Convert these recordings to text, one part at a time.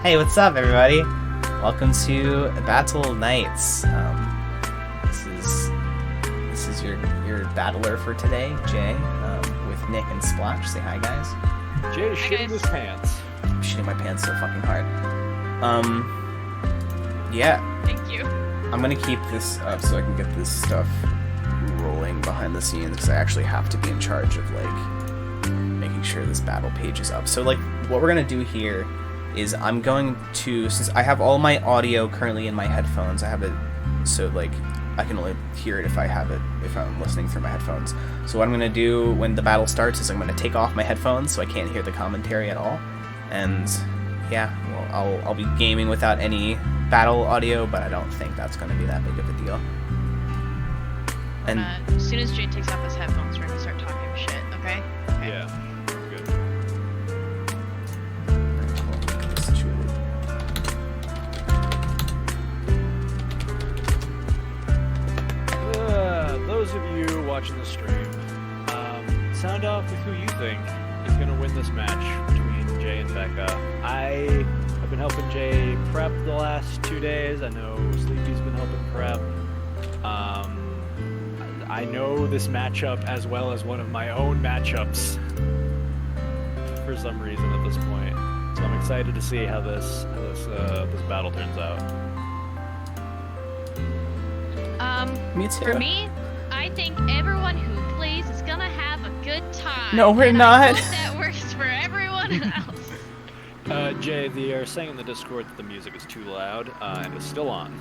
Hey, what's up, everybody? Welcome to Battle Nights. This is your battler for today, Jay, with Nick and Splotch. Say hi, guys. Jay's Hi, shitting guys. his pants. I'm shitting my pants so fucking hard. Yeah, Thank you. I'm gonna keep this up so I can get this stuff rolling behind the scenes because I actually have to be in charge of making sure this battle page is up. So what we're gonna do here is I'm going to, since I have all my audio currently in my headphones, I have it so I can only hear it if I'm listening through my headphones. So what I'm gonna do when the battle starts is I'm gonna take off my headphones so I can't hear the commentary at all. And yeah, well, I'll be gaming without any battle audio, but I don't think that's gonna be that big of a deal. And As soon as Jay takes off his headphones, we're gonna start talking shit, okay? Okay. Yeah, good. Those of you watching the stream, sound off with who you think is going to win this match between Jay and Becca. I have been helping Jay prep the last 2 days. I know Sleepy's been helping prep. I know this matchup as well as one of my own matchups for some reason at this point. So I'm excited to see how this battle turns out. me too. For me, I think everyone who plays is gonna have a good time. No, we're and not. I hope that works for everyone else. Jay, they are saying in the Discord that the music is too loud, and it's still on.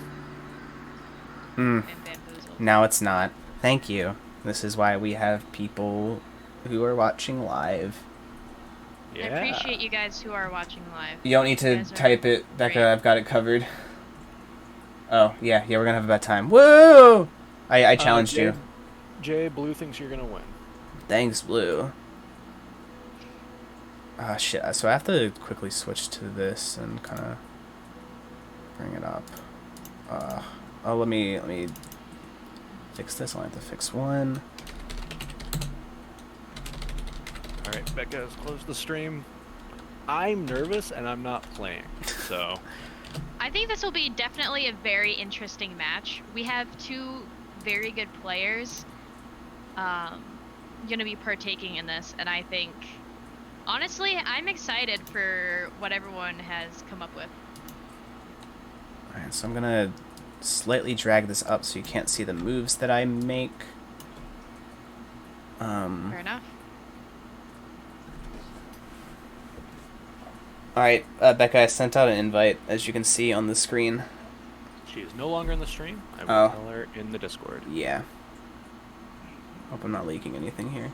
And bamboozled. Now it's not. Thank you. This is why we have people who are watching live. Yeah. I appreciate you guys who are watching live. You don't need to guys are type it, Becca. great. I've got it covered. Oh, yeah, we're gonna have a bad time. Woo! I challenged you. Jay, Blue thinks you're gonna win. Thanks, Blue. Ah, shit. So I have to quickly switch to this and kind of bring it up. Oh, let me fix this. I'll have to fix one. All right, Becca has closed the stream. I'm nervous and I'm not playing, so. I think this will be definitely a very interesting match. We have two very good players gonna be partaking in this, and I think, honestly, I'm excited for what everyone has come up with. Alright, so I'm gonna slightly drag this up so you can't see the moves that I make. Fair enough. Alright, Becca, I sent out an invite, as you can see on the screen. She is no longer in the stream. I will tell her in the Discord. Yeah. Hope I'm not leaking anything here.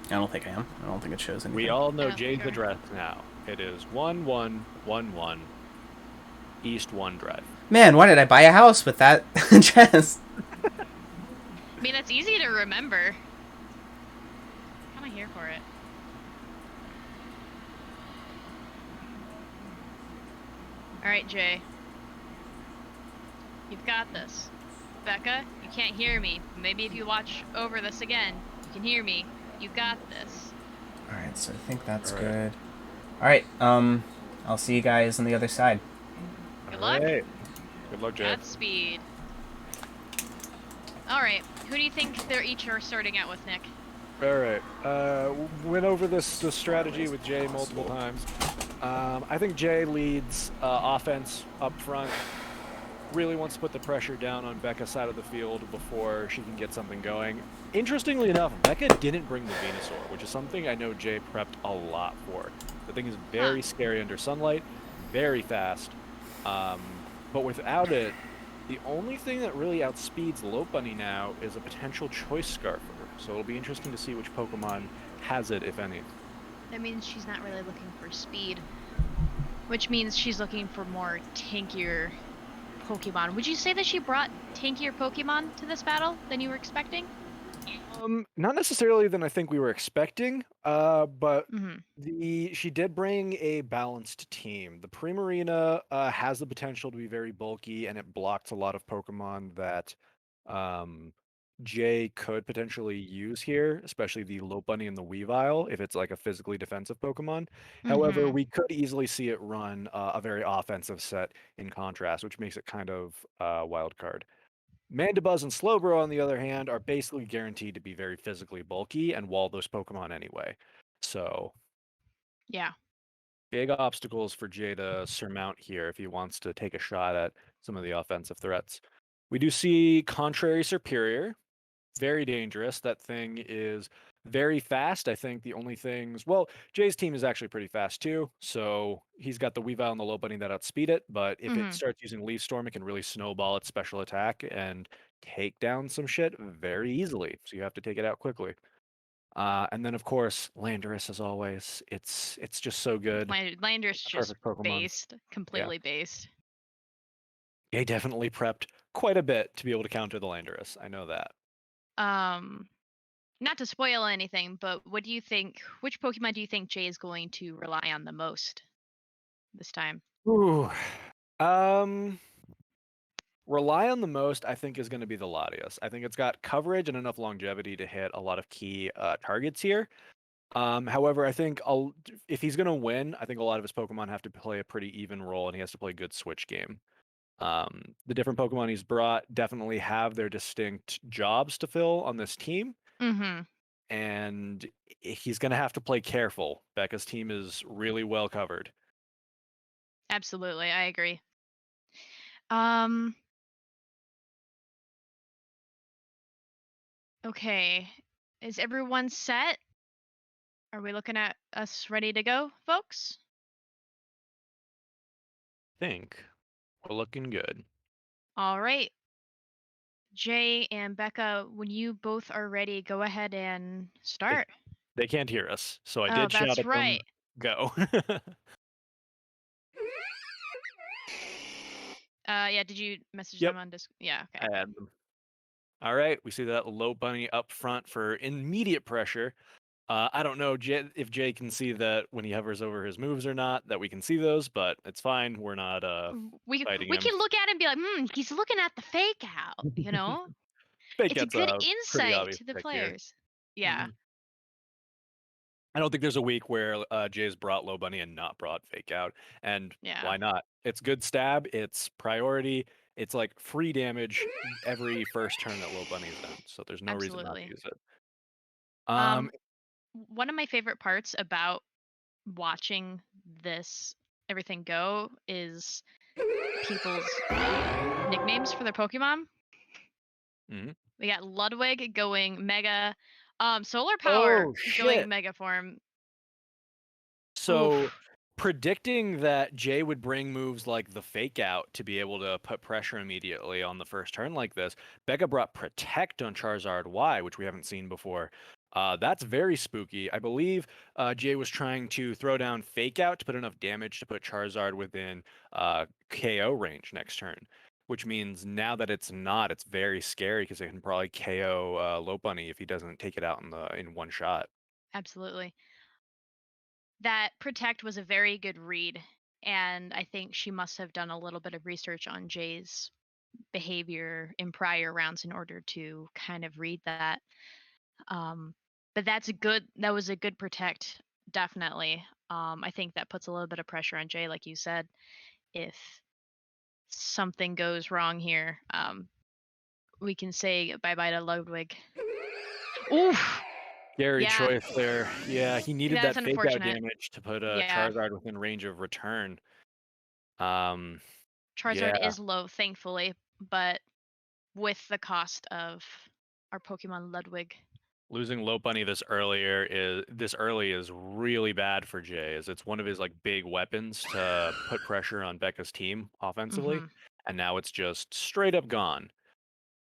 I don't think I am. I don't think it shows anything. We all know Yeah, Jay's sure. address now. It is 1111 East 1 Drive. Man, why did I buy a house with that address? I mean, that's easy to remember. I'm kind of here for it. Alright, Jay. You've got this. Becca, you can't hear me. Maybe if you watch over this again, you can hear me. You got this. Alright, so I think that's All right. good. Alright, I'll see you guys on the other side. Good luck. Alright. Good luck, Jay. Godspeed. Alright, who do you think they're each are starting out with, Nick? Alright. Went over this strategy with Jay multiple times. I think Jay leads offense up front. Really wants to put the pressure down on Becca's side of the field before she can get something going. Interestingly enough, Becca didn't bring the Venusaur, which is something I know Jay prepped a lot for. The thing is very scary under sunlight, very fast, but without it, the only thing that really outspeeds Lopunny now is a potential Choice Scarfer. So it'll be interesting to see which Pokemon has it, if any. That means she's not really looking for speed, which means she's looking for more tankier Pokemon. Would you say that she brought tankier Pokemon to this battle than you were expecting? Not necessarily than I think we were expecting, but Mm-hmm. she did bring a balanced team. The Primarina has the potential to be very bulky, and it blocks a lot of Pokemon that Jay could potentially use here, especially the Lopunny and the Weavile, if it's like a physically defensive Pokemon. However, Mm-hmm. we could easily see it run a very offensive set in contrast, which makes it kind of wild card. Mandibuzz and Slowbro, on the other hand, are basically guaranteed to be very physically bulky and wall those Pokemon anyway. So, Yeah. big obstacles for Jay to surmount here if he wants to take a shot at some of the offensive threats. We do see Contrary Superior, very dangerous. That thing is very fast. I think the only things, well, Jay's team is actually pretty fast too. So he's got the Weavile and the Lopunny that outspeed it. But if it Mm-hmm. starts using Leaf Storm, it can really snowball its special attack and take down some shit very easily. So you have to take it out quickly. And then of course Landorus, as always. It's just so good. Lander's A just perfect Pokemon. based, Yeah. completely based. Jay definitely prepped quite a bit to be able to counter the Landorus. I know that. Um, Not to spoil anything, but what do you think? Which Pokemon do you think Jay is going to rely on the most this time? Ooh. Um, Rely on the most, I think, is going to be the Latias. I think it's got coverage and enough longevity to hit a lot of key targets here. However, I think if he's going to win, I think a lot of his Pokemon have to play a pretty even role, and he has to play a good switch game. The different Pokemon he's brought definitely have their distinct jobs to fill on this team, Mm-hmm. and he's going to have to play careful. Becca's team is really well covered. Absolutely, I agree. Um, okay. Is everyone set? Are we looking at us ready to go, folks? Think we're looking good. All right. Jay and Becca, when you both are ready, go ahead and They, start. they can't hear us, so I Oh, did shout that's at them, right. go. Yeah, did you message Yep, them on Discord? Yeah, I okay. had them. All right, we see that low bunny up front for immediate pressure. I don't know if Jay can see that when he hovers over his moves or not, that we can see those, but it's fine. We're not fighting We him. can look at it and be like, he's looking at the fake out, Fake It's a out's good a pretty insight obvious to the pick here. players. Yeah, Mhm. I don't think there's a week where Jay's brought low bunny and not brought fake out, and yeah, why not? It's good stab. It's priority. It's like free damage every first turn that low bunny's done, so there's no reason not to absolutely. use it. Um, one of my favorite parts about watching this everything go is people's nicknames for their Pokemon. Mhm. We got Ludwig going Mega, Solar Power Oh going shit! Mega form. So Oof. predicting that Jay would bring moves like the fake out to be able to put pressure immediately on the first turn like this, Becca brought Protect on Charizard Y, which we haven't seen before. That's very spooky. I believe Jay was trying to throw down fake out to put enough damage to put Charizard within KO range next turn. Which means now that it's not, it's very scary because it can probably KO Lopunny if he doesn't take it out in one shot. Absolutely. That Protect was a very good read, and I think she must have done a little bit of research on Jay's behavior in prior rounds in order to kind of read that. Um, but that was a good Protect, definitely. I think that puts a little bit of pressure on Jay, like you said. If something goes wrong here, we can say bye bye to Ludwig. Oof. Scary Yeah, choice there. Yeah, he needed that's that fake out unfortunate. damage to put Yeah, Charizard within range of return. Um, Charizard yeah, is low, thankfully, but with the cost of our Pokemon Ludwig. losing Lopunny this early is really bad for Jay, as it's one of his like big weapons to put pressure on Becca's team offensively, Mm-hmm. and now it's just straight up gone.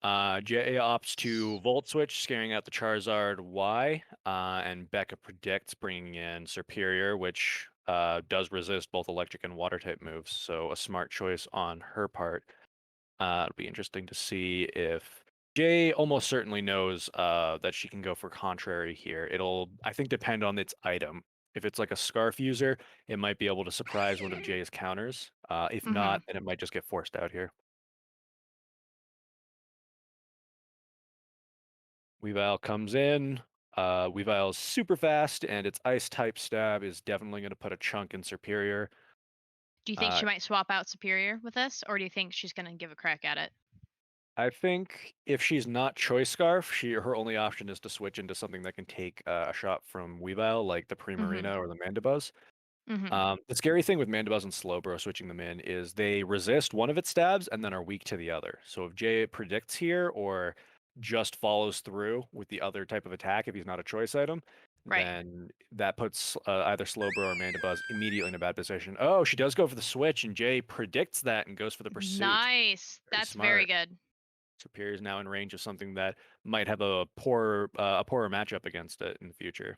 Jay opts to Volt Switch, scaring out the Charizard Y, and Becca predicts bringing in Superior, which does resist both electric and water type moves. So a smart choice on her part. It'll be interesting to see if Jay almost certainly knows that she can go for contrary here. It'll, I think, depend on its item. If it's like a Scarf user, it might be able to surprise one of Jay's counters. If Mm-hmm. not, then it might just get forced out here. Weavile comes in. Weavile's super fast, and its ice type stab is definitely going to put a chunk in Superior. Do you think Uh, she might swap out Superior with this, or do you think she's gonna give a crack at it? I think if she's not Choice Scarf, her only option is to switch into something that can take a shot from Weavile, like the Mhm. Primarina or the Mandibuzz. Mhm. The scary thing with Mandibuzz and Slowbro switching them in is they resist one of its stabs and then are weak to the other. So if Jay predicts here or just follows through with the other type of attack, if he's not a choice item, Right. then that puts either Slowbro or Mandibuzz immediately in a bad position. Oh, she does go for the switch, and Jay predicts that and goes for the pursuit. Nice. Very That's very smart. good. Superior is now in range of something that might have a poorer matchup against it in the future.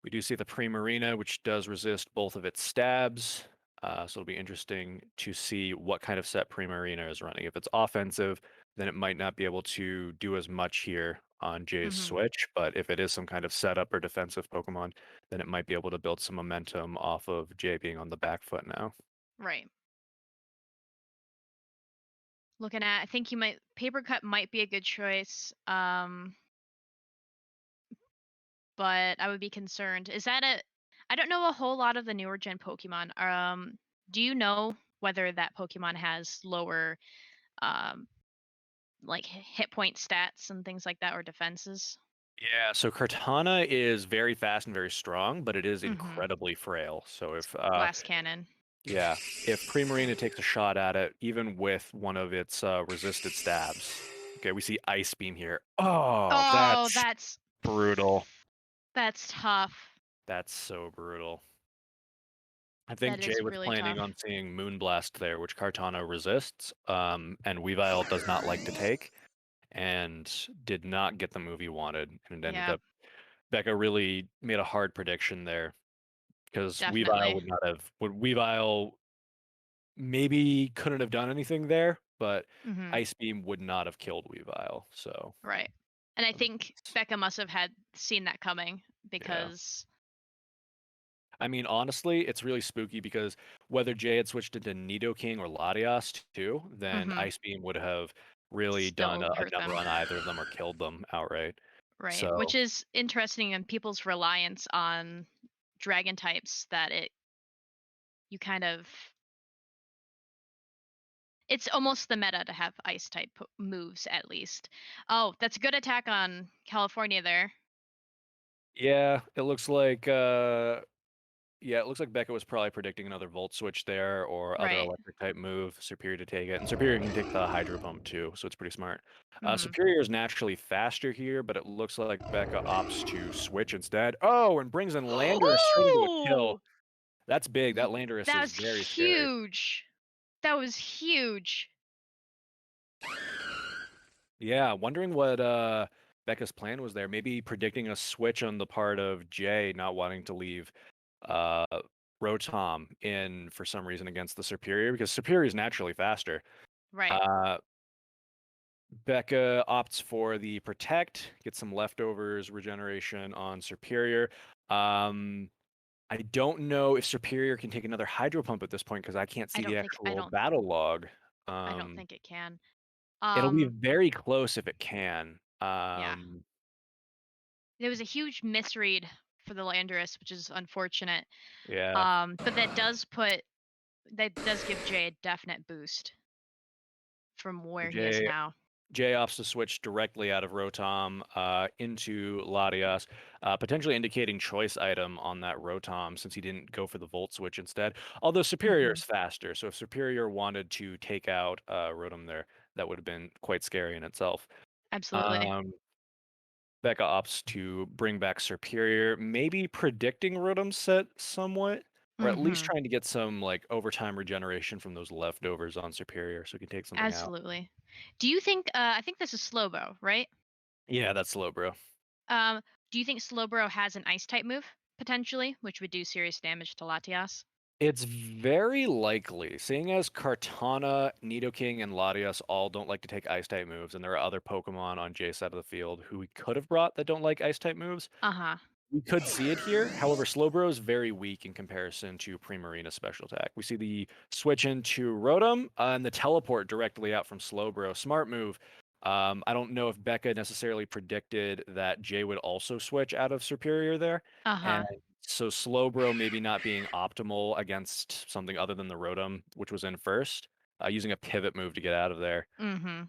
We do see the Primarina, which does resist both of its stabs. So it'll be interesting to see what kind of set Primarina is running. If it's offensive, then it might not be able to do as much here on Jay's Mhm. switch. But if it is some kind of setup or defensive Pokemon, then it might be able to build some momentum off of Jay being on the back foot now. Right. Looking at, I think you might paper cut might be a good choice. But I would be concerned. Is that a I don't know a whole lot of the newer gen Pokemon. Do you know whether that Pokemon has lower um like hit point stats and things like that or defenses? Yeah, so Cortana is very fast and very strong, but it is Mhm. incredibly frail. So if Glass cannon. yeah, if Primarina takes a shot at it, even with one of its resisted stabs. Okay, we see Ice Beam here. Oh, Oh, that's brutal. that's tough. That's so brutal. I think That Jay is was really planning tough. on seeing Moonblast there, which Kartana resists, and Weavile does not like to take, and did not get the move he wanted. And it ended Yeah, up, Becca really made a hard prediction there, because definitely. Weavile maybe couldn't have done anything there, but Mhm. Ice Beam would not have killed Weavile. So, Right. And I think Becca must have had seen that coming yeah. because I mean, honestly, it's really spooky because whether Jay had switched into Nidoking or Latias too, then mhm, Ice Beam would have really done still a hurt number them. on either of them or killed them outright. Right, which So, is interesting in people's reliance on dragon types that you kind of it's almost the meta to have ice type moves at least. Oh, that's a good attack on California there. yeah, it looks like Becca was probably predicting another Volt Switch there or other Right. electric type move, Superior to take it. And Superior can take the Hydro Pump too, so it's pretty smart. Mhm. Superior is naturally faster here, but it looks like Becca opts to switch instead. Oh, and brings in Landorus straight into a kill. Oh! That's big. That Y Landorus That is was very scary. huge. That was huge. Yeah, wondering what Becca's plan was there. Maybe predicting a switch on the part of Jay not wanting to leave uh Rotom in for some reason against the Superior because Superior is naturally faster. Right. Uh Becca opts for the Protect, gets some leftovers regeneration on Superior. Um I don't know if Superior can take another Hydro Pump at this point because I can't I see the don't think I actual don't battle log. I don't Um think it can. It'll be Um, very close if it can. yeah. There was a huge misread for the Landorus, which is unfortunate. Yeah. But that does give Jay a definite boost from where he is Jay now. Jay opts to switch directly out of Rotom into Latias, potentially indicating choice item on that Rotom since he didn't go for the Volt Switch instead. Although Superior Mhm. is faster, so if Superior wanted to take out Rotom there, that would have been quite scary in itself. Absolutely. Um, Becca opts to bring back Superior, maybe predicting Rotom's set somewhat, or at least Mhm. trying to get some like overtime regeneration from those leftovers on Superior so he can take something out. Absolutely. Do you think I think this is Slowbro, right? Yeah, that's slow, bro. Um, do you think Slowbro has an ice type move potentially, which would do serious damage to Latias? It's very likely, seeing as Kartana, Nidoking, and Latias all don't like to take ice type moves, and there are other Pokemon on Jay's side of the field who we could have brought that don't like ice type moves. Uh-huh. We could see it here. However, Slowbro is very weak in comparison to Primarina special attack. We see the switch into Rotom and the teleport directly out from Slowbro. Smart move. I don't know if Becca necessarily predicted that Jay would also switch out of Superior there. And Uh-huh. so Slowbro maybe not being optimal against something other than the Rotom, which was in first, using a pivot move to get out of there. Mm-hmm. So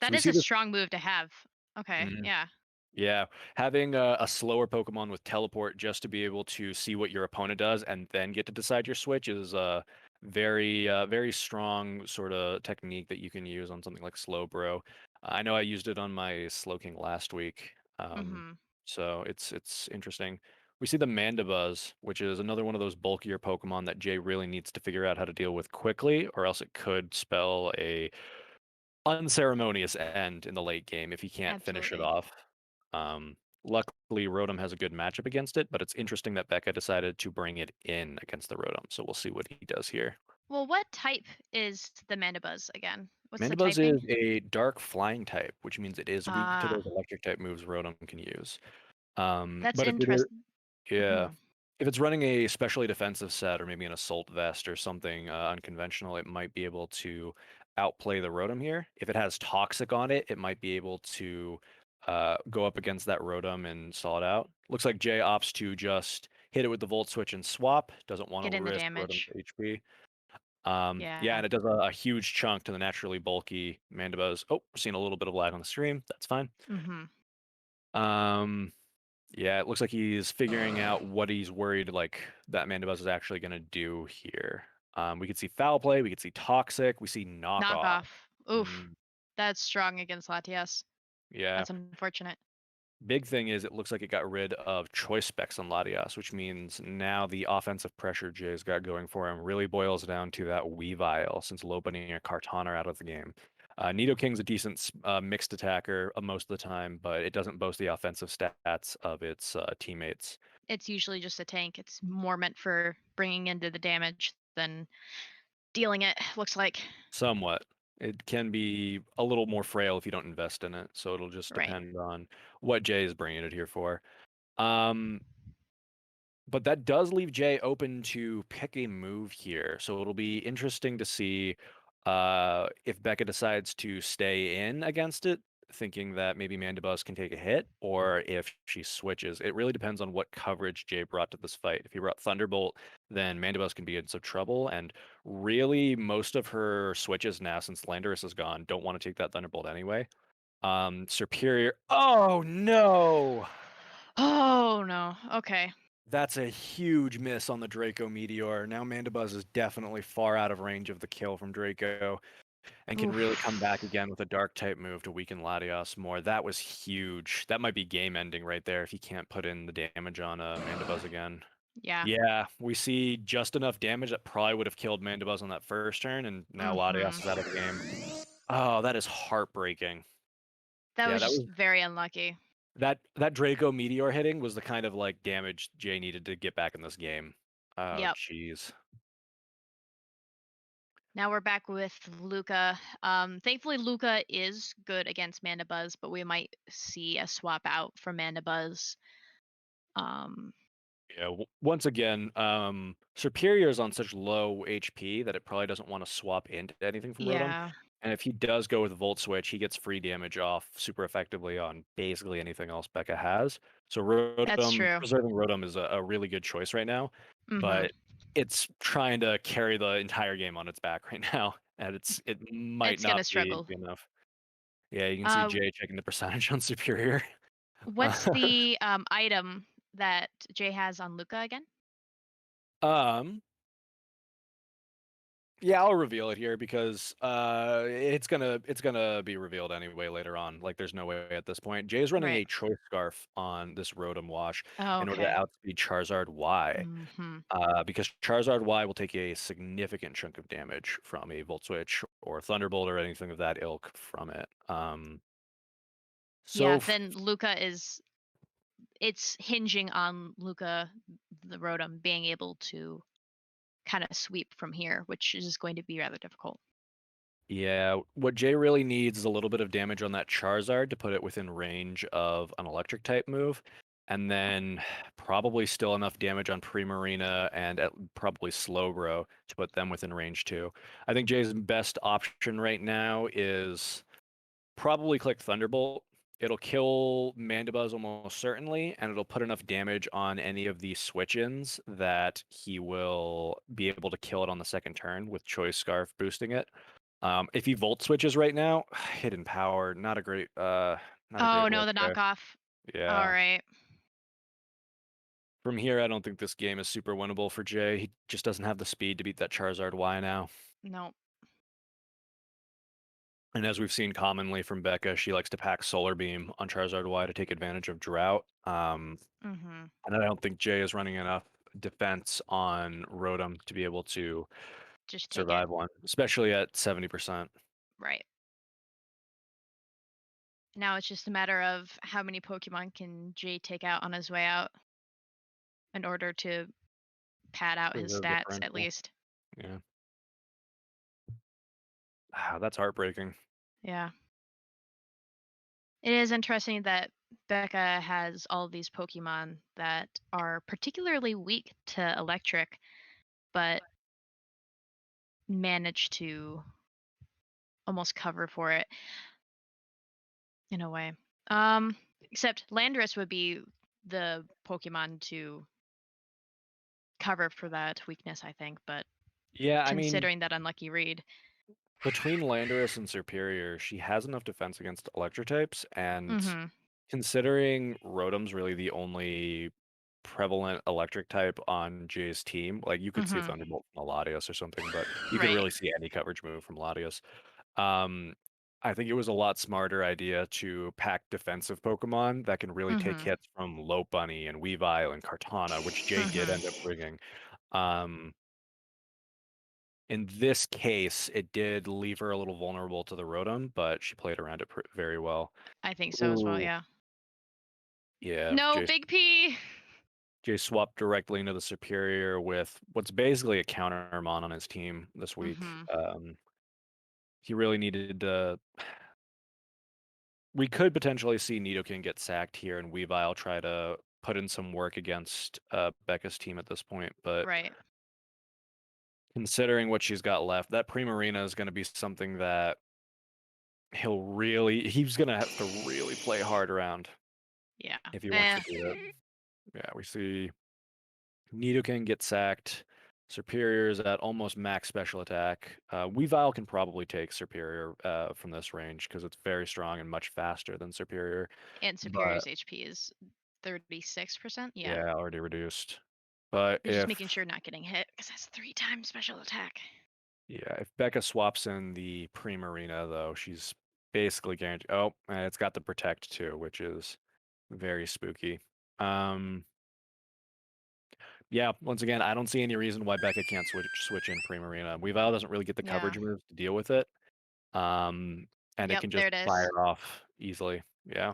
That we is see a this. strong move to have. Okay, Mhm. yeah. Yeah, having a slower Pokemon with Teleport just to be able to see what your opponent does and then get to decide your switch is a very strong sort of technique that you can use on something like Slowbro. I know I used it on my Slowking last week, Mm-hmm. so it's interesting. We see the Mandibuzz, which is another one of those bulkier Pokemon that Jay really needs to figure out how to deal with quickly, or else it could spell a unceremonious end in the late game if he can't finish it Absolutely. off. Luckily, Rotom has a good matchup against it, but it's interesting that Becca decided to bring it in against the Rotom. So we'll see what he does here. Well, what type is the Mandibuzz again? What's the Mandibuzz typing? is a dark flying type, which means it is weak to Ah, those electric type moves Rotom can use. that's But if it is, interesting. yeah, Hmm. if it's running a specially defensive set or maybe an assault vest or something unconventional, it might be able to outplay the Rotom here. If it has toxic on it, it might be able to go up against that Rotom and stall it out. Looks like Jay opts to just hit it with the Volt Switch and swap. Doesn't want Get to in the risk Rotom's damage. HP. Yeah, Yeah. and it does a huge chunk to the naturally bulky Mandibuzz. Oh, we're seeing a little bit of lag on the stream. That's fine. Mm-hmm. Um, yeah, it looks like he's figuring out what he's worried like that Mandibuzz is actually going to do here. We could see foul play, we could see toxic, we see knockoff. Knockoff. Oof. Mm, That's strong against Latias. yeah. That's unfortunate. Big thing is it looks like it got rid of choice specs on Latias, which means now the offensive pressure Jay's got going for him really boils down to that Weavile, since Lopunny and Kartana are out of the game. Nidoking's a decent mixed attacker most of the time, but it doesn't boast the offensive stats of its teammates. It's usually just a tank. It's more meant for bringing into the damage than dealing it, looks like. Somewhat. It can be a little more frail if you don't invest in it, so it'll just Right. depend on what Jay is bringing it here for. Um, but that does leave Jay open to pick a move here, so it'll be interesting to see if Becca decides to stay in against it, thinking that maybe Mandibuzz can take a hit, or if she switches. It really depends on what coverage Jay brought to this fight. If he brought Thunderbolt, then Mandibuzz can be in some trouble, and really most of her switches now, since Landorus is gone, don't want to take that Thunderbolt anyway. Superior. Oh no! Oh no. Okay. That's a huge miss on the Draco Meteor. Now Mandibuzz is definitely far out of range of the kill from Draco and can really come back Oof. again with a dark type move to weaken Latios more. That was huge. That might be game ending right there if he can't put in the damage on Mandibuzz again. Yeah. Yeah, we see just enough damage that probably would have killed Mandibuzz on that first turn, and now Latios is out of the game. Mm-hmm. Oh, that is heartbreaking. That Yeah, was that just was very unlucky. that Draco Meteor hitting was the kind of like damage Jay needed to get back in this game. Oh, Yep. jeez. Now we're back with Luca. Thankfully, Luca is good against Mandibuzz, but we might see a swap out for Mandibuzz. Um, Yeah, once again, Superior's on such low HP that it probably doesn't want to swap into anything from Rotom. yeah, And if he does go with Volt Switch, he gets free damage off super effectively on basically anything else Becca has. So that's Rotom, true. preserving Rotom is a really good choice right now, Mm-hmm. but it's trying to carry the entire game on its back right now, and it might It's gonna not be struggle. enough. Yeah, you can see Uh, Jay checking the percentage on Superior. what's the item that Jay has on Luca again? um, Yeah, I'll reveal it here because it's gonna be revealed anyway later on. Like there's no way at this point. Jay's running Right. a choice scarf on this Rotom wash Oh, in order to okay. outspeed Charizard Y. Mm-hmm. Because Charizard Y will take a significant chunk of damage from a Volt Switch or Thunderbolt or anything of that ilk from it. So Yeah. Then Luca is. It's hinging on Luca, the Rotom, being able to kind of sweep from here, which is going to be rather difficult. yeah, what Jay really needs is a little bit of damage on that Charizard to put it within range of an electric type move, and then probably still enough damage on Primarina and probably Slowbro to put them within range too. I think Jay's best option right now is probably click Thunderbolt. It'll kill Mandibuzz almost certainly, and it'll put enough damage on any of the switch-ins that he will be able to kill it on the second turn with Choice Scarf boosting it. If he Volt switches right now, Hidden Power, not a great Oh no, look the there. knockoff. Yeah. All right. From here, I don't think this game is super winnable for Jay. He just doesn't have the speed to beat that Charizard Y now. Nope. And as we've seen commonly from Becca, she likes to pack Solar Beam on Charizard Y to take advantage of Drought. Mm-hmm. And I don't think Jay is running enough defense on Rotom to be able to Just take it. survive one, especially at 70%. Right. Now it's just a matter of how many Pokemon can Jay take out on his way out in order to pad out his Preserve stats at differential. least. Yeah. That's heartbreaking. Yeah. It is interesting that Becca has all of these Pokemon that are particularly weak to electric, but manage to almost cover for it in a way. Except Landorus would be the Pokemon to cover for that weakness, I think, but Yeah, I mean, considering that unlucky read. between Landorus and Superior, she has enough defense against electric types, and Mm-hmm. considering Rotom's really the only prevalent electric type on Jay's team, like you could see Mm-hmm. Thunderbolt from Latios or something, but you could Right. really see any coverage move from Latios. I think it was a lot smarter idea to pack defensive Pokemon that can really take Mm-hmm. hits from Lopunny and Weavile and Kartana, which Jay did end up Mm-hmm. bringing. In this case, it did leave her a little vulnerable to the Rotom, but she played around it very well. I think so as well, Ooh. yeah. Yeah, No, Big P! Jay swapped directly into the Superior with what's basically a countermon on his team this week. Mm-hmm. He really needed to. We could potentially see Nidoking get sacked here and Weavile try to put in some work against Becca's team at this point, but Right. considering what she's got left, that Primarina is going to be something that he's going to have to really play hard around Yeah. if he wants to do it. Yeah, we see Nidoking get sacked. Superior is at almost max special attack. Weavile can probably take Superior from this range because it's very strong and much faster than Superior. And Superior's HP is 36%. Yeah, already reduced. But They're just making sure not getting hit because that's 3 times special attack. Yeah, if Becca swaps in the Primarina, though, she's basically guaranteed. Oh, and it's got the Protect too, which is very spooky. Yeah, once again, I don't see any reason why Becca can't switch in Primarina. Weavile doesn't really get the coverage moves to deal with it. And it Yep, can there just it is. fire off easily. Yeah.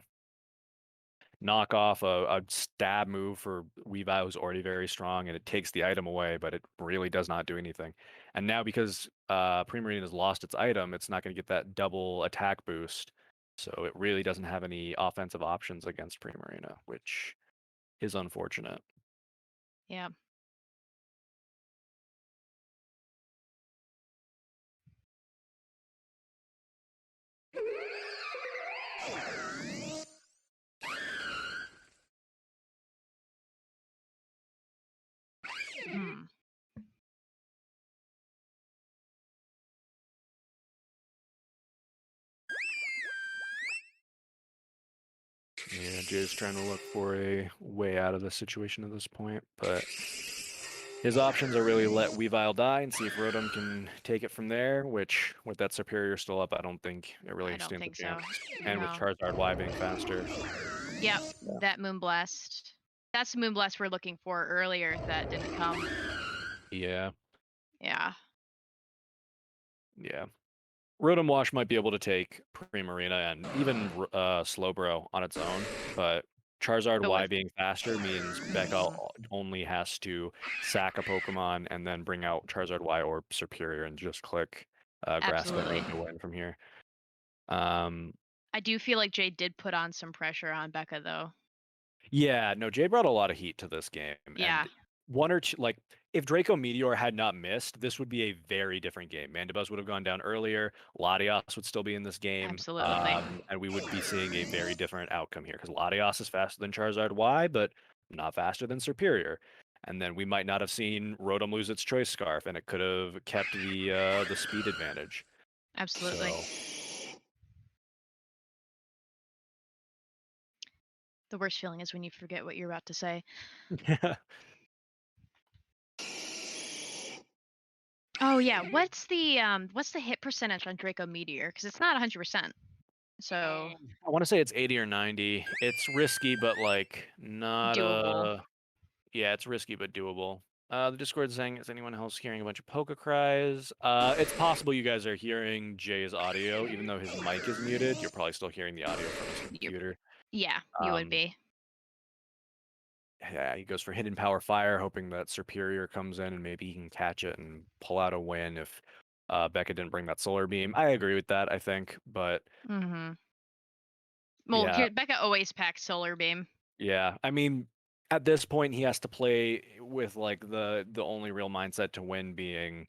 Knock off a stab move for Weavile, who's already very strong, and it takes the item away, but it really does not do anything. And now because Primarina has lost its item, it's not going to get that double attack boost. So it really doesn't have any offensive options against Primarina, which is unfortunate. Yeah. Hmm. Yeah, Jay's trying to look for a way out of the situation at this point, but his options are really let Weavile die and see if Rotom can take it from there, which with that Superior still up, I don't think it really I don't stands a think so. chance. And with No. Charizard Y being faster. Yep, that Moonblast. That's the Moonblast we're looking for earlier that didn't come. Yeah. Yeah. Yeah. Rotom Wash might be able to take Primarina and even Slowbro on its own, but Charizard But Y with- being faster means Becca only has to sack a Pokemon and then bring out Charizard Y or Superior and just click Grass Absolutely. to win from here. I do feel like Jay did put on some pressure on Becca, though. Yeah, no, Jay brought a lot of heat to this game. Yeah. And one or two, like, if Draco Meteor had not missed, this would be a very different game. Mandibuzz would have gone down earlier. Latios would still be in this game. Absolutely. And we would be seeing a very different outcome here because Latios is faster than Charizard Y, but not faster than Superior. And then we might not have seen Rotom lose its Choice Scarf, and it could have kept the speed advantage. Absolutely. So, The worst feeling is when you forget what you're about to say. Oh yeah, what's the hit percentage on Draco Meteor? Because it's not 100%. So I want to say it's 80 or 90. It's risky, but like not doable. Yeah, it's risky but doable. The Discord saying, is anyone else hearing a bunch of Poke cries? It's possible you guys are hearing Jay's audio, even though his mic is muted. You're probably still hearing the audio from his computer. Yeah, you would be. Yeah, he goes for Hidden Power Fire, hoping that Superior comes in and maybe he can catch it and pull out a win if Becca didn't bring that Solar Beam. I agree with that, I think, but Mm-hmm. Well, yeah, Becca always packs Solar Beam. yeah. I mean, at this point, he has to play with like the only real mindset to win being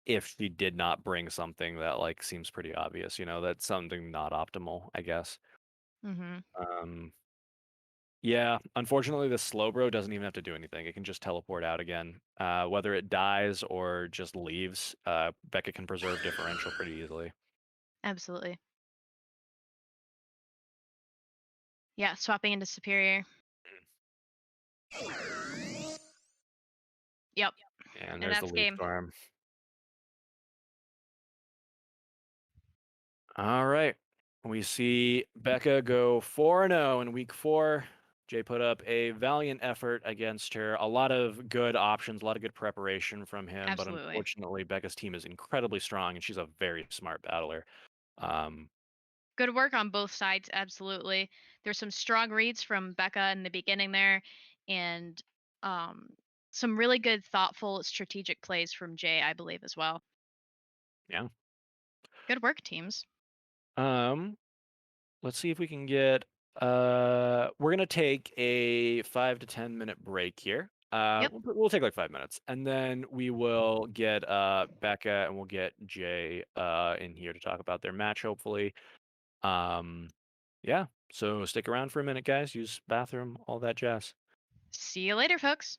if she did not bring something that like seems pretty obvious, that's something not optimal, I guess. Mm-hmm. Yeah, unfortunately, the Slowbro doesn't even have to do anything. It can just teleport out again. Whether it dies or just leaves, Becca can preserve differential pretty easily. Absolutely. Yeah, swapping into Superior. Yep. And there's the that's Leaf game. Storm. All right. We see Becca go 4-0 in week 4. Jay put up a valiant effort against her. A lot of good options, a lot of good preparation from him. But Absolutely. unfortunately, Becca's team is incredibly strong, and she's a very smart battler. Good work on both sides, absolutely. There's some strong reads from Becca in the beginning there, and some really good, thoughtful, strategic plays from Jay, I believe, as well. Yeah. Good work, teams. Let's see if we can get we're gonna take a 5 to 10 minute break here. Yep. We'll take like 5 minutes, and then we will get Becca and we'll get Jay in here to talk about their match, hopefully. Yeah, so stick around for a minute, guys. Use bathroom, all that jazz. See you later, folks.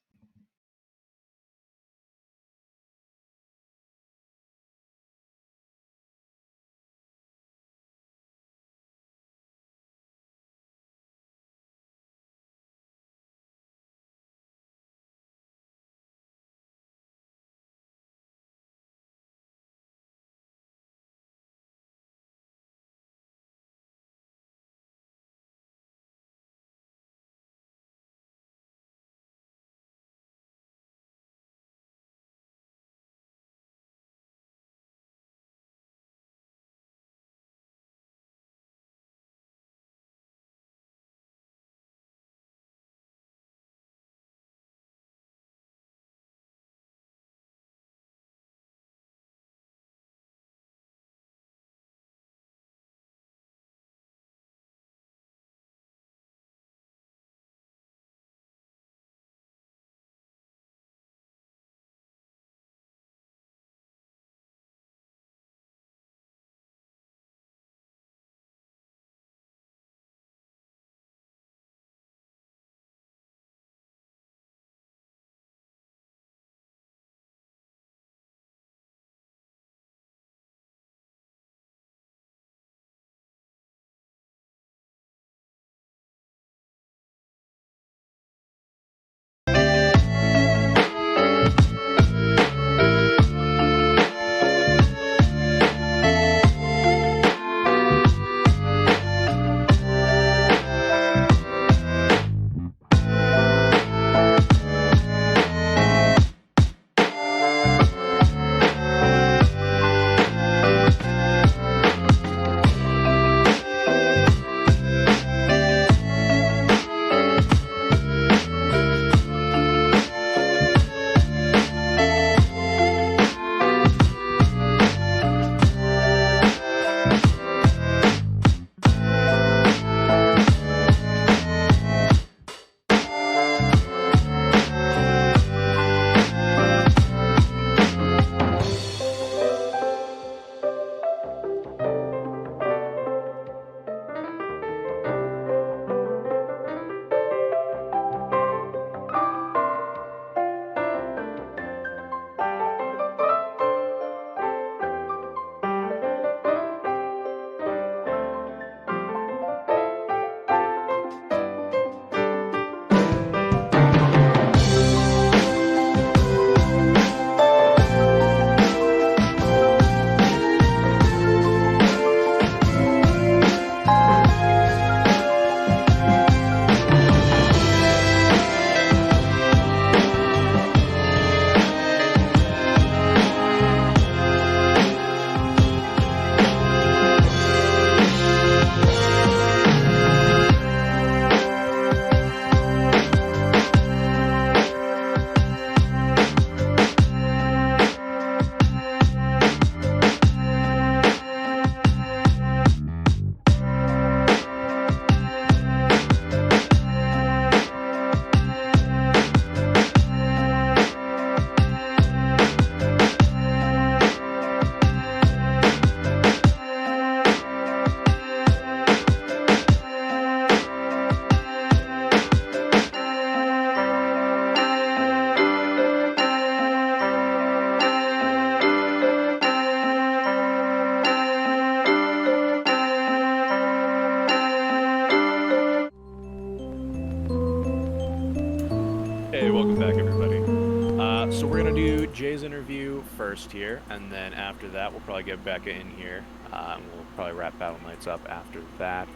first here, and then after that, we'll probably get Becca in here. And we'll probably wrap Battle Knights up after that.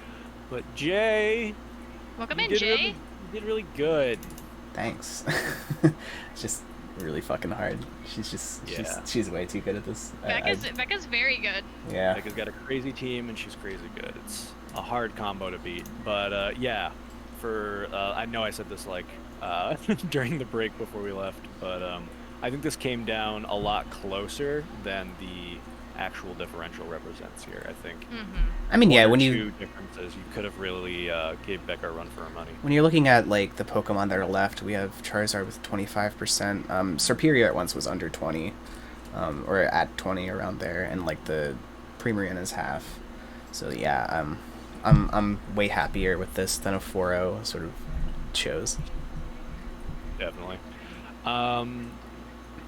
But Jay, Welcome in, Jay. you did really good. Thanks. It's just really fucking hard. She's way too good at this. Becca's very good. Yeah. Becca's got a crazy team, and she's crazy good. It's a hard combo to beat. But yeah, I know I said this like during the break before we left, but I think this came down a lot closer than the actual differential represents here. I think. I mean, yeah, when two differences, you could have really gave Becca a run for her money. When you're looking at like the Pokemon that are left, we have Charizard with 25%. Serperior at once was under 20, or at 20 around there, and like the Primarina is half. So yeah, I'm way happier with this than a 4-0 sort of chose. Definitely.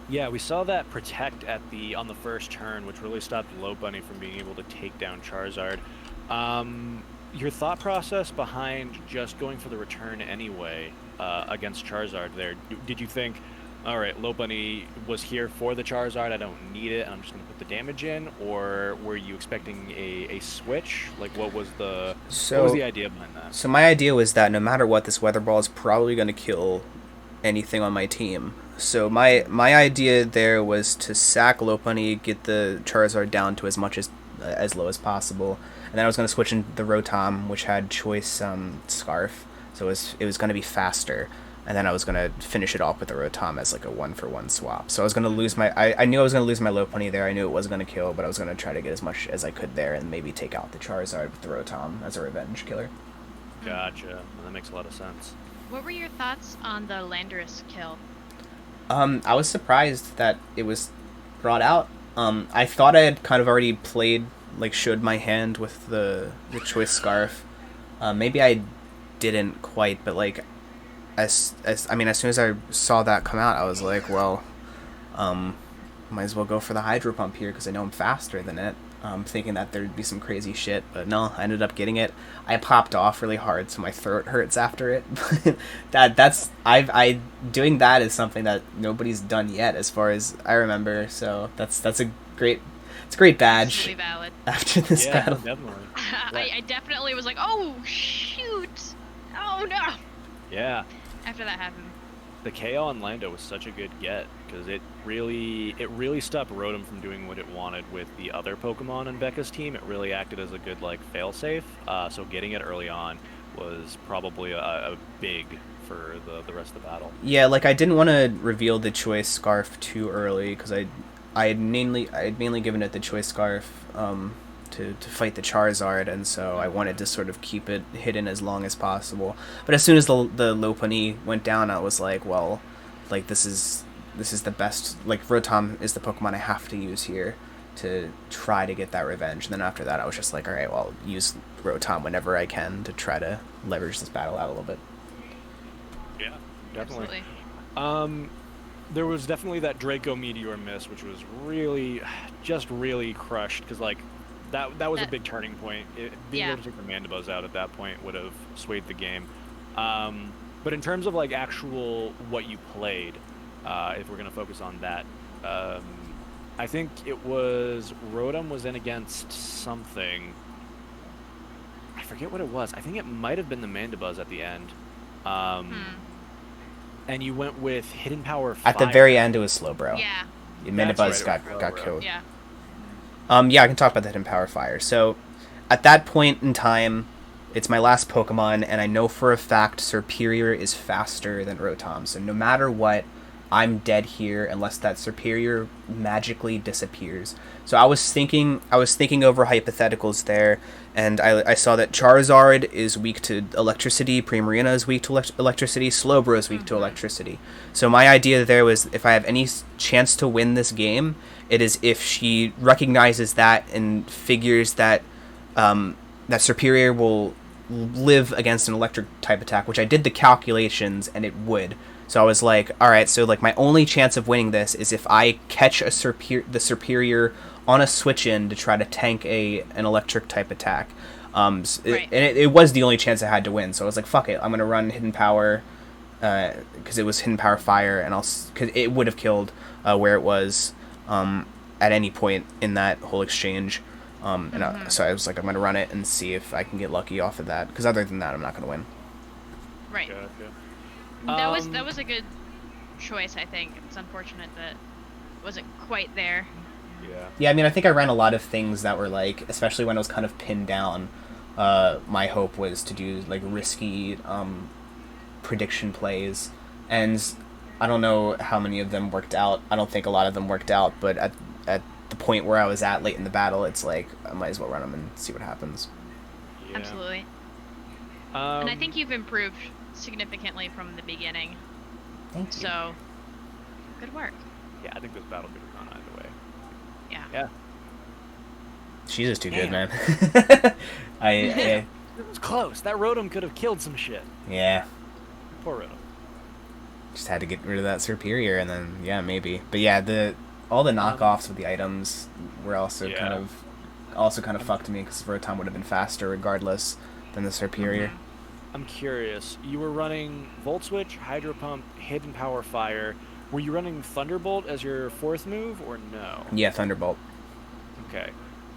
Yeah, we saw that Protect on the first turn, which really stopped Lopunny from being able to take down Charizard. Your thought process behind just going for the return anyway against Charizard there, did you think, all right, Lopunny was here for the Charizard, I don't need it, and I'm just going to put the damage in, or were you expecting a switch? Like, what was the idea behind that? So my idea was that no matter what, this Weather Ball is probably going to kill anything on my team. So my idea there was to sack Lopunny, get the Charizard down to as low as possible, and then I was going to switch in the Rotom, which had Choice Scarf, so it was going to be faster, and then I was going to finish it off with the Rotom as like a 1-for-1 swap. So I was going to lose I knew I was going to lose my Lopunny there. I knew it wasn't going to kill, but I was going to try to get as much as I could there, and maybe take out the Charizard with the Rotom as a revenge killer. Gotcha. Well, that makes a lot of sense. What were your thoughts on the Landorus kill? I was surprised that it was brought out. I thought I had kind of already showed my hand with the Choice Scarf. Maybe I didn't quite, but like, as soon as I saw that come out, I was like, well, might as well go for the Hydro Pump here because I know I'm faster than it. Thinking that there'd be some crazy shit, but no, I ended up getting it. I popped off really hard, so my throat hurts after it. I doing that is something that nobody's done yet, as far as I remember. So it's a great badge. Really valid. After this battle. Definitely. I definitely was like, oh shoot, oh no. Yeah. After that happened. The KO on Lando was such a good get because it really stopped Rotom from doing what it wanted with the other Pokemon on Becca's team. It really acted as a good fail-safe. So getting it early on was probably a big for the rest of the battle. Yeah, I didn't want to reveal the Choice Scarf too early because I had mainly given it the Choice Scarf to fight the Charizard, and so I wanted to sort of keep it hidden as long as possible. But as soon as the Lopunny went down, I was like, well, this is the best. Rotom is the Pokemon I have to use here to try to get that revenge. And then after that, I was just like, all right, well, I'll use Rotom whenever I can to try to leverage this battle out a little bit. Yeah, definitely. Absolutely. There was definitely that Draco Meteor miss, which was really crushed because that was a big turning point. Being able to take the Mandibuzz out at that point would have swayed the game. But in terms of actual what you played, if we're gonna focus on that, I think it was Rotom was in against something. I forget what it was. I think it might have been the Mandibuzz at the end. And you went with Hidden Power Fire. At the very end, it was Slowbro. Yeah. Mandibuzz got killed. Yeah. Yeah, I can talk about the Hidden Power Fire. So, at that point in time, it's my last Pokemon, and I know for a fact Serperior is faster than Rotom. So no matter what, I'm dead here unless that Serperior magically disappears. So I was thinking over hypotheticals there, and I saw that Charizard is weak to electricity, Primarina is weak to electricity, Slowbro is weak to electricity. So my idea there was, if I have any chance to win this game, it is if she recognizes that and figures that that Serperior will live against an electric type attack, which I did the calculations and it would. So I was like, all right, so my only chance of winning this is if I catch the Serperior on a switch in to try to tank an electric type attack. And it was the only chance I had to win. So I was like, fuck it, I'm gonna run Hidden Power because it was Hidden Power Fire, and because it would have killed where it was. at any point in that whole exchange. So I was like, I'm going to run it and see if I can get lucky off of that. Because other than that, I'm not going to win. Right. Gotcha. That was a good choice, I think. It's unfortunate that it wasn't quite there. Yeah. Yeah, I mean, I think I ran a lot of things that were like, especially when I was kind of pinned down, my hope was to do like risky prediction plays. And I don't know how many of them worked out. I don't think a lot of them worked out, but at the point where I was at late in the battle, it's like, I might as well run them and see what happens. Yeah. Absolutely. And I think you've improved significantly from the beginning. Thank you. So, good work. Yeah, I think this battle could have gone either way. Yeah. Yeah. She's just too good, Damn. man. I It was close. That Rotom could have killed some shit. yeah, Poor Rotom. just had to get rid of that superior, and then yeah, maybe. But yeah, all the knockoffs with the items were also Yeah. kind of fucked me because Rotom would have been faster regardless than the superior. I'm curious. You were running Volt Switch, Hydro Pump, Hidden Power Fire. Were you running Thunderbolt as your fourth move, or no? Yeah, Thunderbolt. Okay.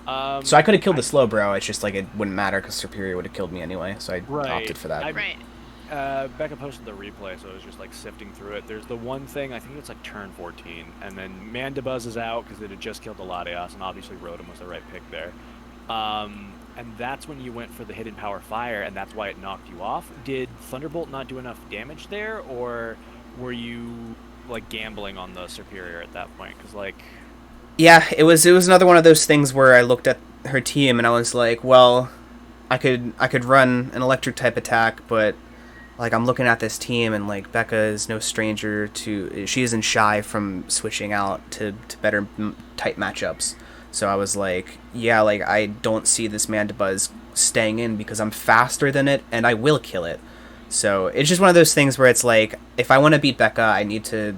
So I could have killed the Slowbro. It's just like it wouldn't matter because Superior would have killed me anyway. So I opted for that. Right. Becca posted the replay, so I was just like sifting through it. There's the one thing, I think it's like turn 14, and then Mandibuzz is out because it had just killed the Latias, and obviously Rotom was the right pick there. And that's when you went for the Hidden Power Fire, and that's why it knocked you off. Did Thunderbolt not do enough damage there, or were you like gambling on the Superior at that point? Because like, Yeah, it was another one of those things where I looked at her team and I was like, well, I could run an electric type attack, but like I'm looking at this team and like Becca is no stranger to, she isn't shy from switching out to better type matchups. So I was like, yeah, like I don't see this Mandibuzz staying in because I'm faster than it and I will kill it. So it's just one of those things where it's like, if I want to beat Becca, I need to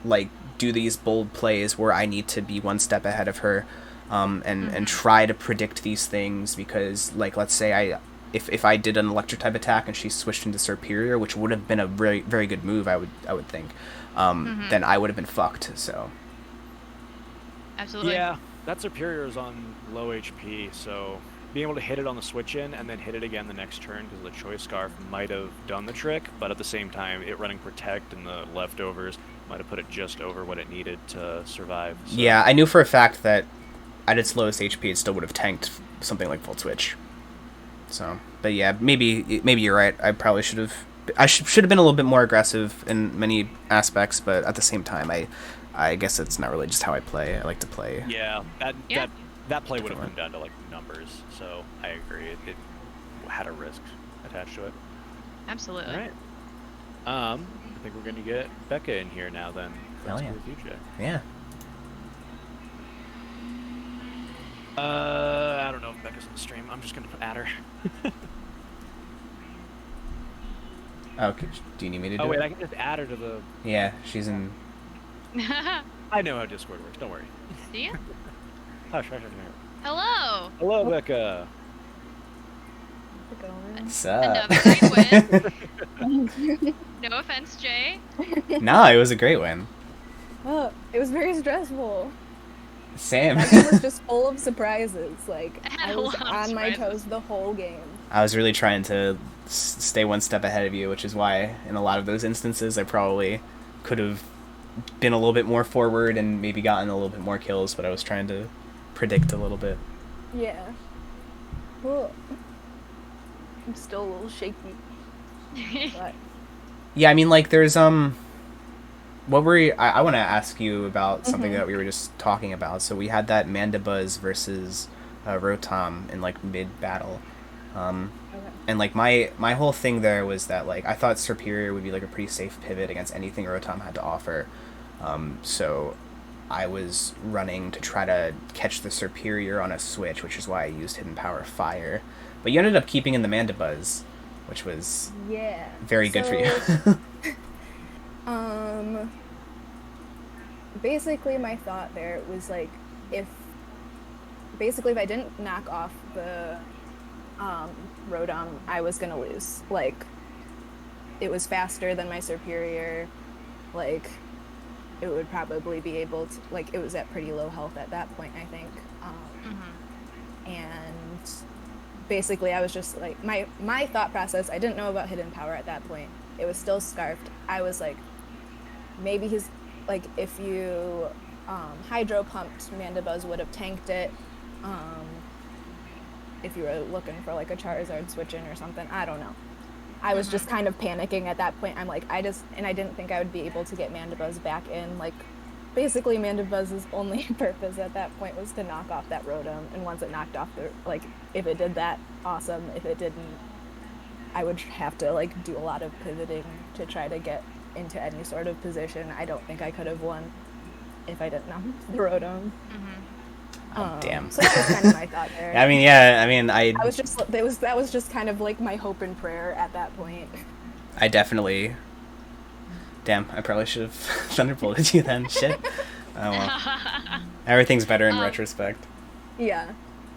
like do these bold plays where I need to be one step ahead of her, and try to predict these things, because like let's say if I did an electric type attack and she switched into Superior, which would have been a very very good move, I would think, then I would have been fucked. So Absolutely. yeah, that Superior is on low HP, so being able to hit it on the switch in and then hit it again the next turn because the Choice Scarf might have done the trick, but at the same time, it running Protect and the leftovers might have put it just over what it needed to survive. So. yeah, I knew for a fact that at its lowest HP, it still would have tanked something like Volt Switch. So, but yeah, maybe you're right. I probably should have been a little bit more aggressive in many aspects, but at the same time, I guess it's not really just how I play. I like to play. Yeah, Yeah. that play would have come down to like numbers, so I agree. It had a risk attached to it. Absolutely. All right. I think we're gonna get Becca in here now. Then. Hell Let's yeah. go with you, Jay. Yeah. I don't know if Becca's on the stream. I'm just gonna add her. Okay. Do you need me to do Oh wait, it? I can just add her to the. Yeah, she's in. I know how Discord works. Don't worry. Do you? Hush. Hello. Hello, Becca. What's up? Another great win. No offense, Jay. No, it was a great win. Oh, it was very stressful. Sam. That game was just full of surprises. Like, I had I a was lot of on my surprises. toes the whole game. I was really trying to stay one step ahead of you, which is why in a lot of those instances I probably could have been a little bit more forward and maybe gotten a little bit more kills, but I was trying to predict a little bit. Yeah. Cool. I'm still a little shaky, but Yeah, I mean, like, there's, what were you, I want to ask you about something that we were just talking about. So we had that Mandibuzz versus Rotom in, like, mid-battle. okay. And, like, my whole thing there was that, like, I thought Superior would be, like, a pretty safe pivot against anything Rotom had to offer. So I was running to try to catch the Superior on a switch, which is why I used Hidden Power Fire. But you ended up keeping in the Mandibuzz, which was Yeah. very good for you. Basically my thought there was like, if I didn't knock off the Rotom, I was gonna lose. Like, it was faster than my Superior. Like, it would probably be able to, like, it was at pretty low health at that point, I think. And basically I was just like, my thought process, I didn't know about hidden power at that point. It was still scarfed. I was like, maybe he's like, if you hydro pumped, Mandibuzz would have tanked it. If you were looking for like a Charizard switch in or something, I don't know. I was just kind of panicking at that point. I'm like, I didn't think I would be able to get Mandibuzz back in. Like, basically Mandibuzz's only purpose at that point was to knock off that Rotom, and once it knocked off like, if it did that, awesome. If it didn't, I would have to like do a lot of pivoting to try to get into any sort of position. I don't think I could have won if I didn't knock the Rotom. Damn. So that was kind of my thought there. I mean, yeah. I mean, that was just kind of like my hope and prayer at that point. I definitely. Damn, I probably should have thunderbolted you then. Shit. Oh well. Everything's better in retrospect. Yeah.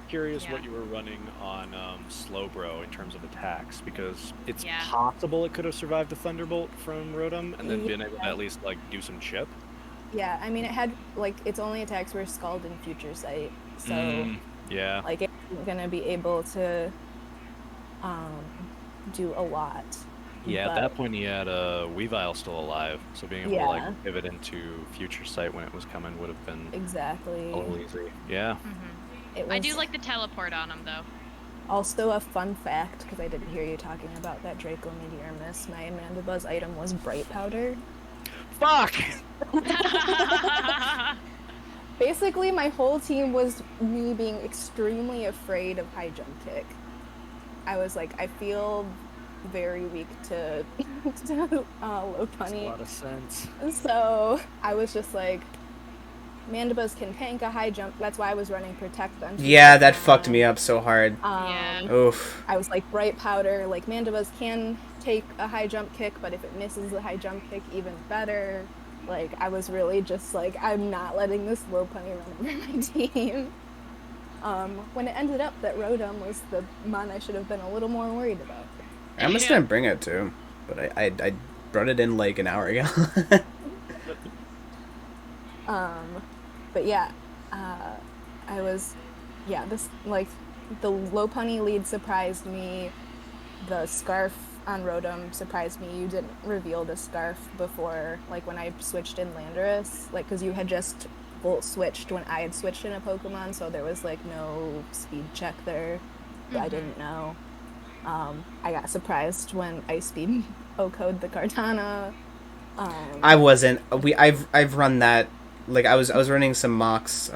Curious what you were running on Slowbro in terms of attacks, because it's possible it could have survived a thunderbolt from Rotom and then been able to at least like do some chip. Yeah, I mean, it had like, its only attacks were Scald and Future Sight, so yeah, like, it wasn't gonna be able to do a lot. Yeah, at that point he had a Weavile still alive, so being able to like pivot into Future Sight when it was coming would have been a little easy. Yeah. I do like the teleport on him though. Also, a fun fact, because I didn't hear you talking about that Draco Meteor Miss, my Mandibuzz item was Bright Powder. Fuck! Basically, my whole team was me being extremely afraid of High Jump Kick. I was like, I feel very weak to Low Bunny. Makes a lot of sense. So I was just like, Mandibuzz can tank a high jump. That's why I was running Protect on. Yeah, that fucked me up so hard. Oof. I was like, Bright Powder, like Mandibuzz can take a high jump kick, but if it misses the high jump kick, even better. Like, I was really just like, I'm not letting this Low Bunny run over my team. When it ended up that Rotom was the mon I should have been a little more worried about. I almost didn't bring it too, but I brought it in like an hour ago. But yeah, I was, this, like, the Lopunny lead surprised me, the Scarf on Rotom surprised me. You didn't reveal the Scarf before, like, when I switched in Landorus, like, because you had just volt switched when I had switched in a Pokemon, so there was, like, no speed check there, so I didn't know. I got surprised when Ice Beam O-code the Kartana. I wasn't. I've run that. Like, I was running some mocks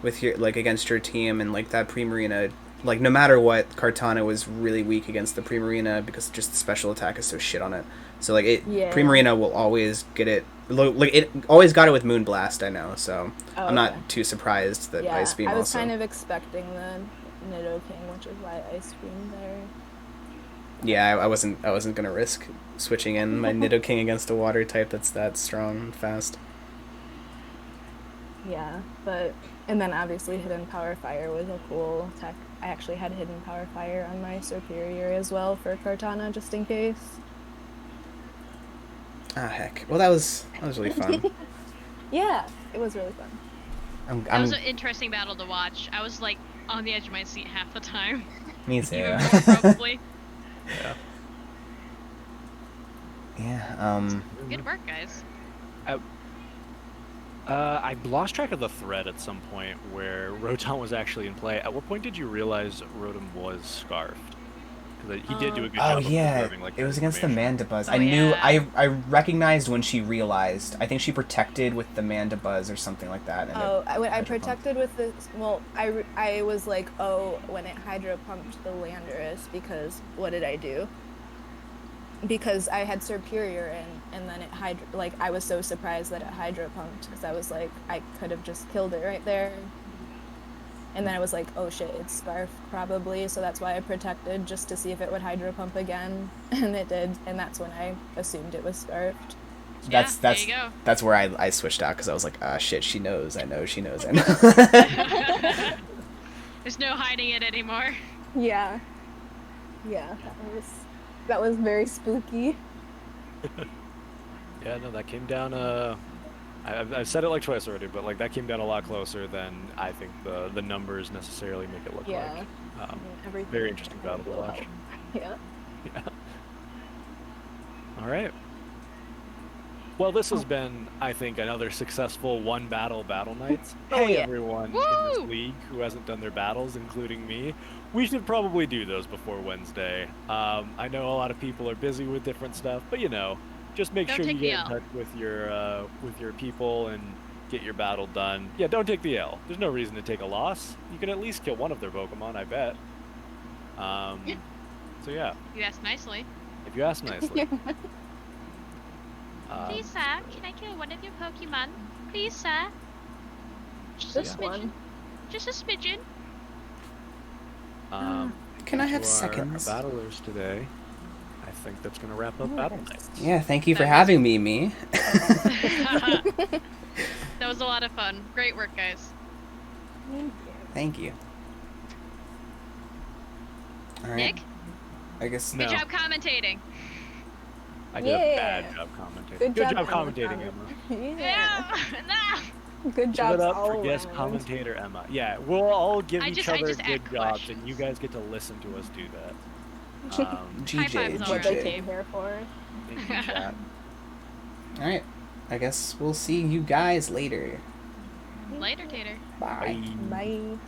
with your, like, against your team, and like that Primarina, like, no matter what, Kartana was really weak against the Primarina because just the special attack is so shit on it. So like Primarina will always get it. Like, it always got it with Moonblast, I know. So I'm not too surprised that Ice Beam. I was also kind of expecting the Nidoking, which is why Ice Beam there. Yeah, I wasn't gonna risk switching in my Nidoking against a water type that's that strong and fast. Yeah, and then obviously Hidden Power Fire was a cool tech. I actually had Hidden Power Fire on my Superior as well for Kartana, just in case. Ah, heck. Well, that was really fun. Yeah, it was really fun. That was an interesting battle to watch. I was like on the edge of my seat half the time. Me too. Even more, probably. Yeah. Good work, guys. I lost track of the thread at some point where Rotom was actually in play. At what point did you realize Rotom was scarfed? Because he did do a good job of preserving, like, it was against the Mandibuzz. Oh, I knew, I recognized when she realized. I think she protected with the Mandibuzz or something like that. And I protected with the, well, I was like, when it Hydro Pumped the Landorus, because what did I do? Because I had Superior in, and then it I was so surprised that it Hydro Pumped, because I was like, I could have just killed it right there. And then I was like, oh shit, it's Scarf probably, so that's why I protected, just to see if it would Hydro Pump again, and it did, and that's when I assumed it was Scarfed. There you go. That's where I switched out, because I was like, ah, shit, she knows, I know. There's no hiding it anymore. Yeah, that was very spooky. Yeah, no, that came down I've said it like twice already, but like that came down a lot closer than I think the numbers necessarily make it look Yeah. like. I mean, everything Very interesting I think battle to will watch. help. Yeah. Yeah. All right. Well, this has been, I think, another successful one battle nights. Oh, Hey, yeah. everyone in Woo! this league who hasn't done their battles, including me. We should probably do those before Wednesday. I know a lot of people are busy with different stuff, but you know, just make Don't sure you take the get in L. touch with your people and get your battle done. Yeah, don't take the L. There's no reason to take a loss. You can at least kill one of their Pokemon, I bet. So yeah, You asked nicely. if you ask nicely. Please, sir, can I kill one of your Pokemon? Please, sir. Just This a smidgen. one. Just a smidgen. Can I have to our seconds? battlers today. I think that's going to wrap up Battle Nights. Yeah, thank you for That was- having me. That was a lot of fun. Great work, guys. Thank you. All right. Nick, I guess No. good job commentating. I did a Yeah. bad job commentating. Good Good job, job commentating, Emma. Emma. Yeah. No. Good Give job it up all for guest around. commentator Emma. Yeah, we'll all give I each just other add good jobs, questions. and you guys get to listen to us do that. High GJ, fives all What they around. came here for. Thank you, chat. All right. I guess we'll see you guys later. Later, Tater. Bye. Bye. Bye.